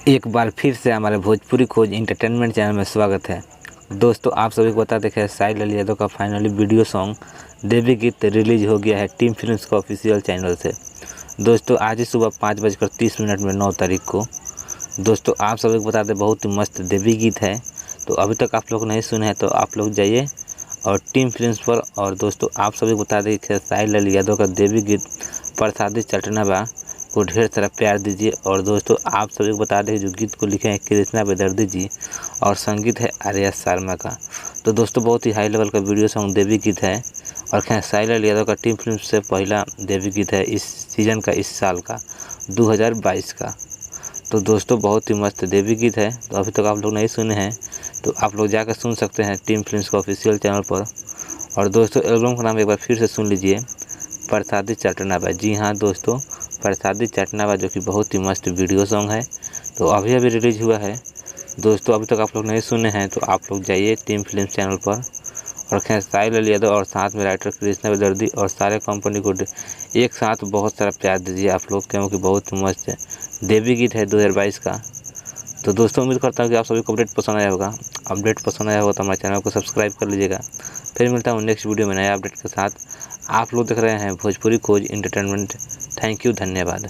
एक बार फिर से हमारे भोजपुरी खोज इंटरटेनमेंट चैनल में स्वागत है। दोस्तों, आप सभी को बता दें कि साहिल अली यादव का फाइनली वीडियो सॉन्ग देवी गीत रिलीज हो गया है टीम फिल्म्स का ऑफिशियल चैनल से। दोस्तों, आज ही सुबह 5:30 में 9 तारीख को दोस्तों आप सभी को बता दें बहुत ही मस्त देवी गीत है। तो अभी तक आप लोग नहीं सुने हैं तो आप लोग जाइए और टीम फिल्म्स पर। और दोस्तों आप सभी को बता दें कि साहिल अली यादव का देवी गीत प्रसादी चटनाबा को ढेर सारा प्यार दीजिए। और दोस्तों आप सभी को बता दें जो गीत को लिखे हैं कृष्णा बेदर्दी जी और संगीत है आर्या शर्मा का। तो दोस्तों बहुत ही हाई लेवल का वीडियो सॉन्ग देवी गीत है और साहिल अली यादव का टीम फिल्म से पहला देवी गीत है इस सीजन का, इस साल का 2022 का। तो दोस्तों बहुत ही मस्त देवी गीत है। तो अभी तक आप लोग नहीं सुने हैं तो आप लोग जाकर सुन सकते हैं टीम फिल्म्स का ऑफिशियल चैनल पर। और दोस्तों एल्बम का नाम एक बार फिर से सुन लीजिए, प्रसादी चटनाबा। जी हाँ दोस्तों, प्रसादी चटनाबा, जो कि बहुत ही मस्त वीडियो सॉन्ग है। तो अभी रिलीज हुआ है। दोस्तों अभी तक आप लोग नहीं सुने हैं तो आप लोग जाइए टीम फिल्म्स चैनल पर और साहिल अली यादव और साथ में राइटर कृष्णा बेदर्दी और सारे कंपनी को एक साथ बहुत सारा प्यार दीजिए आप लोग, क्योंकि बहुत मस्त देवी गीत है 2022 का। तो दोस्तों उम्मीद करता हूँ कि आप सभी को अपडेट पसंद आया होगा। अपडेट पसंद आया होगा तो हमारे चैनल को सब्सक्राइब कर लीजिएगा। फिर मिलता हूँ नेक्स्ट वीडियो में नया अपडेट के साथ। आप लोग देख रहे हैं भोजपुरी खोज इंटरटेनमेंट। थैंक यू, धन्यवाद।